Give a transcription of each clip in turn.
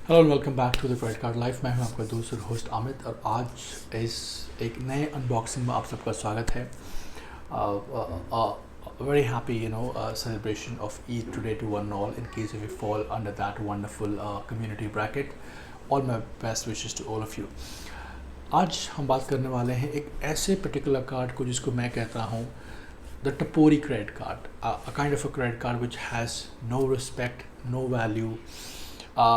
Hello and welcome back to the credit card life. मैं हूं आपका दोस्त और होस्ट अमित, और आज इस एक नए अनबॉक्सिंग में आप सबका स्वागत है। Very happy celebration of Eid today to one and all, in case if you fall under that wonderful community bracket. All my best wishes to all of you. आज हम बात करने वाले हैं एक ऐसे पर्टिकुलर कार्ड को जिसको मैं कहता हूँ the tapori credit card, a kind of a credit card which has no respect, no value.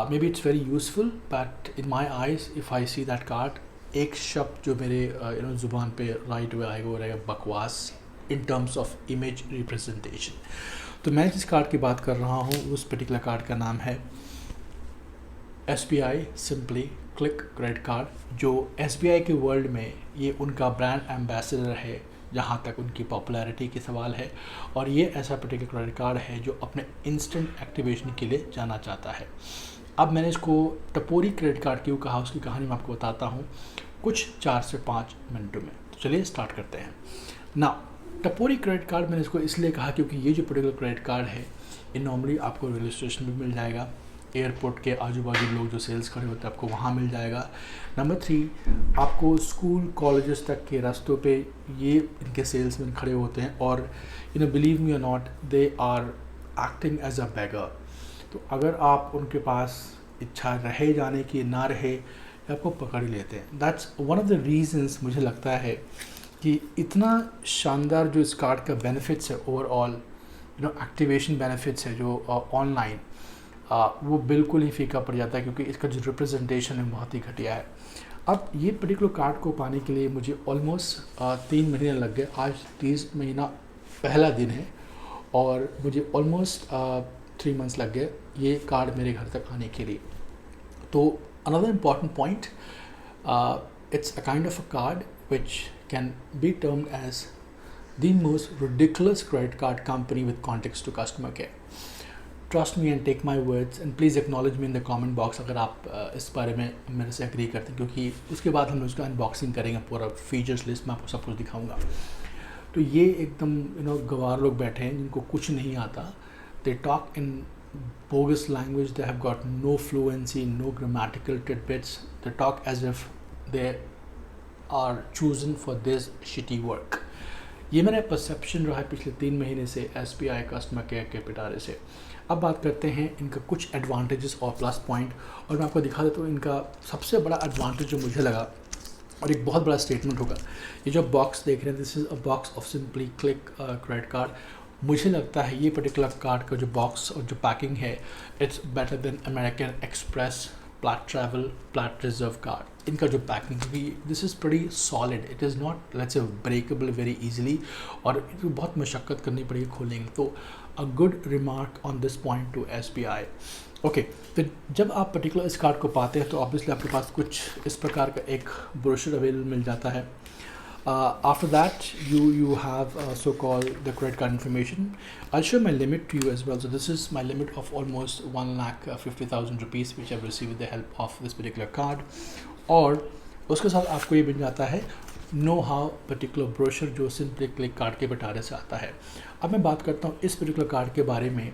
Maybe it's very useful, but in my eyes, if I see that card, एक शब्द जो मेरे ज़ुबान पे राइट हुए आएगा वो रहेगा बकवास in terms of image representation. तो मैं जिस कार्ड की बात कर रहा हूँ उस पर्टिकुलर कार्ड का नाम है SBI Simply click credit card, जो SBI के वर्ल्ड में ये उनका ब्रांड एम्बेसडर है जहाँ तक उनकी पॉपुलैरिटी के सवाल है। और ये ऐसा पर्टिकुलर क्रेडिट कार्ड है जो अपने इंस्टेंट एक्टिवेशन के लिए जाना चाहता है। अब मैंने इसको टपोरी क्रेडिट कार्ड क्यों कहा, उसकी कहानी मैं आपको बताता हूँ कुछ 4 से 5 मिनटों में। तो चलिए स्टार्ट करते हैं ना। टपोरी क्रेडिट कार्ड मैंने इसको इसलिए कहा क्योंकि ये जो पर्टिकुलर क्रेडिट कार्ड है ये नॉर्मली आपको रेलवे स्टेशन भी मिल जाएगा, एयरपोर्ट के आजू बाजू लोग जो सेल्स खड़े होते हैं आपको वहाँ मिल जाएगा। नंबर 3, आपको स्कूल कॉलेजेस तक के रास्तों पे ये इनके सेल्समैन खड़े होते हैं और बिलीव मी और not, they are acting as a beggar. तो अगर आप उनके पास इच्छा रहे जाने की ना रहे, आपको पकड़ ही लेते हैं। That's one of the reasons मुझे लगता है कि इतना शानदार जो इस कार्ड का बेनिफिट्स है ओवरऑल, एक्टिवेशन बेनिफिट्स है जो ऑनलाइन, वो बिल्कुल ही फीका पड़ जाता है क्योंकि इसका जो रिप्रेजेंटेशन है बहुत ही घटिया है। अब ये पर्टिकुलर कार्ड को पाने के लिए मुझे ऑलमोस्ट 3 महीने लग गए। आज 30 महीना पहला दिन है और मुझे ऑलमोस्ट 3 मंथ्स लग गए ये कार्ड मेरे घर तक आने के लिए। तो another important point, it's a kind of a card which can be termed as the most ridiculous credit card company with context to customer care. Trust me and take my words and please acknowledge me in the comment box अगर आप इस बारे में मेरे से agree करते हैं, क्योंकि उसके बाद हम उसका अनबॉक्सिंग करेंगे, पूरा फीचर्स लिस्ट में आपको सब कुछ दिखाऊंगा। तो ये एकदम गवार लोग बैठे हैं जिनको कुछ नहीं आता। They talk in bogus language, they have got no fluency, no grammatical tidbits, they talk as if they are chosen for this shitty work. ये मेरा परसेप्शन रहा है पिछले 3 महीने से SBI कस्टमर केयर के पिटारे से। अब बात करते हैं इनका कुछ एडवांटेजेस और प्लस पॉइंट, और मैं आपको दिखा देता हूँ इनका सबसे बड़ा एडवांटेज जो मुझे लगा, और एक बहुत बड़ा स्टेटमेंट होगा। ये जो बॉक्स देख रहे हैं, this is a box of simply click credit card. मुझे लगता है ये पर्टिकुलर कार्ड का जो बॉक्स और जो पैकिंग है, it's better than American Express, plat travel, plat reserve card. इनका जो पैकिंग भी, this is pretty solid, it is not let's say breakable very easily, और इनको बहुत मशक्क़त करनी पड़ेगी खोलने के लिए। तो a good remark on this point two SBI। Okay, तो जब आप पर्टिकुलर इस कार्ड को पाते हैं तो ऑब्वियसली आपके पास कुछ इस प्रकार का एक ब्रोशर अवेलेबल मिल जाता है। After that, you have so-called the credit card information. I'll show my limit to you as well. So this is my limit of almost 1,50,000 rupees, which I've received with the help of this particular card. और उसके साथ आपको ये मिल जाता है know how particular brochure जो simply click card के बटारे से आता है। अब मैं बात करता हूँ इस पर्टिकुलर कार्ड के बारे में,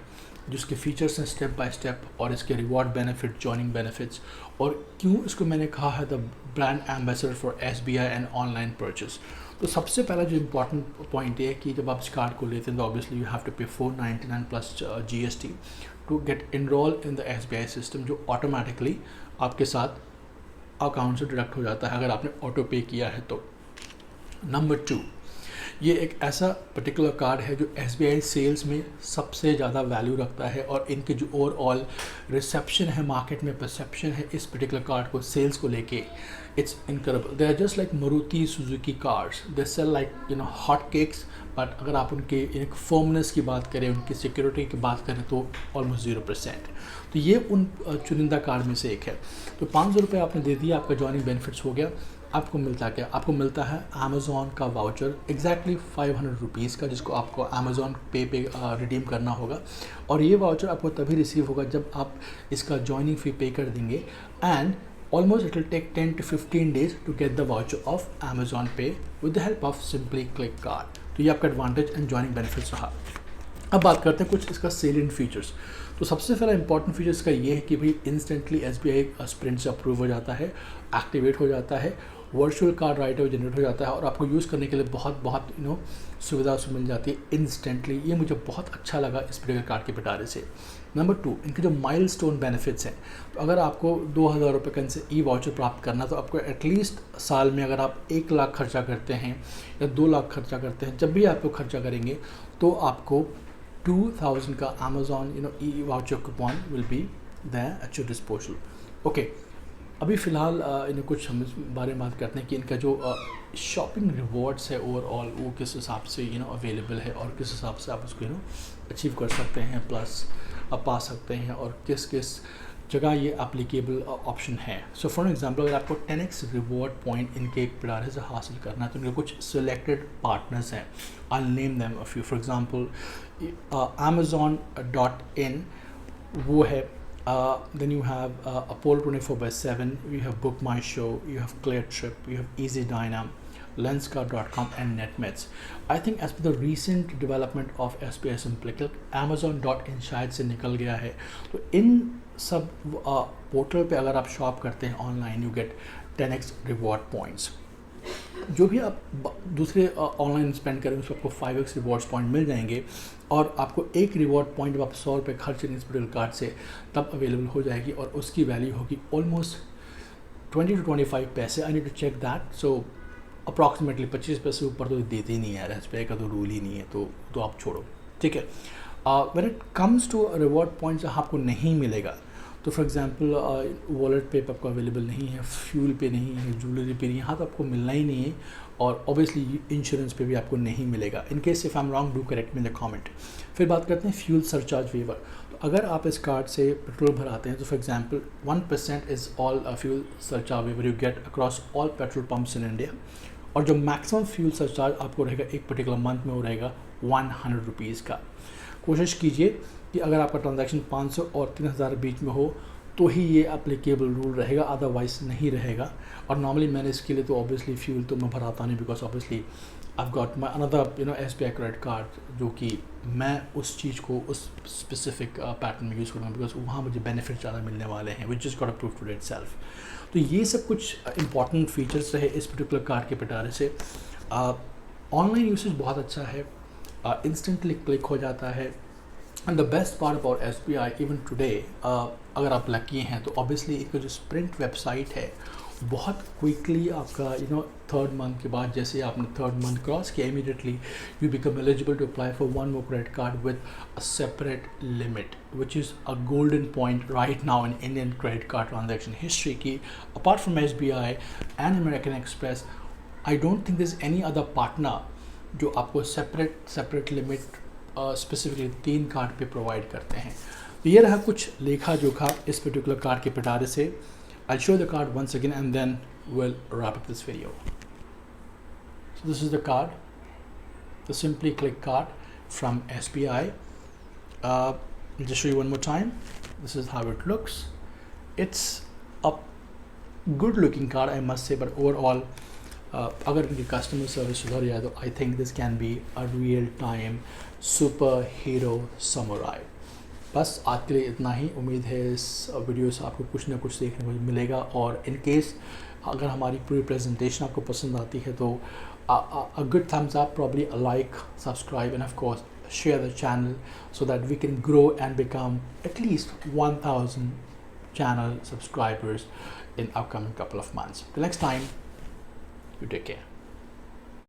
जिसके फीचर्स हैं स्टेप बाय स्टेप, और इसके रिवॉर्ड बेनिफिट, जॉइनिंग बेनिफिट्स, और क्यों इसको मैंने कहा है the brand ambassador for SBI and online purchase. तो सबसे पहला जो इम्पॉर्टेंट पॉइंट ये है कि जब आप इस कार्ड को लेते हैं तो obviously you have to pay 499 plus GST to get enroll in the SBI system, जो ऑटोमेटिकली आपके साथ अकाउंट से डिडक्ट हो जाता है अगर आपने ऑटो पे किया है तो। नंबर 2, ये एक ऐसा पर्टिकुलर कार्ड है जो SBI सेल्स में सबसे ज़्यादा वैल्यू रखता है, और इनके जो ओवरऑल रिसेप्शन है मार्केट में, परसेप्शन है इस पर्टिकुलर कार्ड को सेल्स को लेके, it's incredible. They are just like Maruti Suzuki cars, they sell like hot cakes, but अगर आप उनके एक फर्मनेस की बात करें, उनकी सिक्योरिटी की बात करें तो ऑलमोस्ट 0%। तो ये उन चुनिंदा कार्ड में से एक है। तो 500 रुपये आपने दे दिया, आपका जॉइनिंग बेनिफिट्स हो गया। आपको मिलता क्या? आपको मिलता है अमेज़ॉन का वाउचर, एग्जैक्टली 500 रुपीज़ का, जिसको आपको अमेज़ॉन पे रिडीम करना होगा। और ये वाउचर आपको तभी रिसीव होगा जब आप इसका जॉइनिंग फ़ी पे कर देंगे, and almost it will take 10 to 15 days to get the voucher of Amazon Pay with the help of Simply Click card. तो ये आपका एडवांटेज एंड जॉइनिंग बेनिफिट्स रहा। अब बात करते हैं कुछ इसका सेलिएंट फीचर्स। तो सबसे पहला इंपॉर्टेंट फीचर इसका ये है कि भाई इंस्टेंटली SBI स्प्रिंट से अप्रूव हो जाता है, एक्टिवेट हो जाता है, virtual card right away generate हो जाता है और आपको यूज़ करने के लिए बहुत सुविधा उसमें मिल जाती है इंस्टेंटली। ये मुझे बहुत अच्छा लगा इस पर्टिकुलर कार्ड के पिटारे से। नंबर 2, इनके जो माइलस्टोन बेनिफिट्स हैं, तो अगर आपको 2000 रुपये का इनसे ई वाउचर प्राप्त करना, तो आपको एटलीस्ट साल में अगर आप 1 लाख खर्चा करते हैं या 2 लाख खर्चा करते हैं, जब भी आप लोग खर्चा करेंगे तो आपको 2000 का Amazon e voucher coupon will be there at your disposal. Okay, अभी फ़िलहाल इन्हें कुछ हम इस बारे में बात करते हैं कि इनका जो शॉपिंग रिवॉर्ड्स है ओवरऑल वो किस हिसाब से अवेलेबल है और किस हिसाब से आप उसको अचीव कर सकते हैं, प्लस आप पा सकते हैं और किस किस जगह ये एप्लीकेबल ऑप्शन है। सो फॉर एग्जांपल, अगर आपको 10x रिवॉर्ड पॉइंट इनके एक पिटारे से हासिल करना है तो इनके कुछ सिलेक्टेड पार्टनर्स हैं। I name them a few. For example amazon.in वो है, then you have Apollo 24/7, you have Book My Show, you have Clear Trip, you have Easy Dynam, Lenskart.com and Netmeds. I think as per the recent development of SBI Simply, Amazon.in शायद से निकल गया है। तो इन सब portal पे अगर आप शॉप करते हैं online, you get 10x reward points. जो भी आप दूसरे ऑनलाइन स्पेंड करेंगे उसको आपको 5x रिवॉर्ड्स पॉइंट मिल जाएंगे और आपको एक रिवॉर्ड पॉइंट जब आप 100 रुपये खर्च करेंगे इस पर्टिकुलर कार्ड से तब अवेलेबल हो जाएगी और उसकी वैल्यू होगी ऑलमोस्ट 20 to 25 पैसे। I need to check that. So approximately 25 पैसे ऊपर तो देते ही नहीं है, SBI का तो रूल ही नहीं है, तो आप छोड़ो, ठीक है। When it comes to reward points आपको नहीं मिलेगा, तो फॉर एग्जांपल वॉलेट पे आपको अवेलेबल नहीं है, फ्यूल पे नहीं है, ज्वेलरी पे नहीं, यहाँ तो आपको मिलना ही नहीं है और ऑब्वियसली इंश्योरेंस पे भी आपको नहीं मिलेगा। In case if I am wrong do correct me in the comment. फिर बात करते हैं फ्यूल सरचार्ज वेवर। तो अगर आप इस कार्ड से पेट्रोल भराते हैं तो for example 1% is all fuel surcharge waiver you get across all petrol pumps in India और जो मैक्सिमम फ्यूल सरचार्ज आपको रहेगा एक पर्टिकुलर मंथ में वो रहेगा 100 रुपीज़ का। कोशिश कीजिए कि अगर आपका ट्रांजैक्शन 500 और 3000 बीच में हो तो ही ये एप्लीकेबल रूल रहेगा, अदरवाइज नहीं रहेगा। और नॉर्मली मैंने इसके लिए तो ऑब्वियसली फ्यूल तो मैं भराता नहीं, because obviously I got my another SBI credit card जो कि मैं उस चीज़ को उस स्पेसिफिक पैटर्न में यूज़ करूँगा, बिकॉज वहाँ मुझे बेनिफिट ज़्यादा मिलने वाले हैं, which is got a proof to itself. तो ये सब कुछ इंपॉर्टेंट फीचर्स रहे इस पर्टिकुलर कार्ड के पिटारे से। ऑनलाइन यूसेज बहुत अच्छा है, इंस्टेंटली क्लिक हो जाता है। And the best part about SBI even today, अगर आप लकी हैं तो ऑब्वियसली इनका जो स्प्रिंट वेबसाइट है बहुत क्विकली आपका थर्ड मंथ के बाद जैसे आपने थर्ड मंथ क्रॉस किया immediately you become eligible to apply for one more credit card with a separate limit which is a golden point right now in Indian credit card transaction history की। Apart from SBI and American Express, I don't think this any other partner जो आपको separate limit specifically 3 card पे provide करते हैं। तो ये रहा कुछ लेखा जोखा इस पर्टिकुलर कार्ड के पिटारे से। I'll show the card once again and then we'll wrap up this video. So this is the card, the Simply Click card from SBI. I'll just show you one more time. This is how it looks. It's a good looking card I must say, but overall अगर इनकी customer service सुधर जाए तो I think this can be a real time super hero samurai. बस आज के लिए इतना ही। उम्मीद है इस वीडियो से आपको कुछ ना कुछ देखने को मिलेगा और इन केस अगर हमारी पूरी प्रेजेंटेशन आपको पसंद आती है तो a good thumbs up, probably a like, subscribe and of course share the channel so that we can grow and become at least 1000 channel subscribers in upcoming couple of months. Till next time, you take care.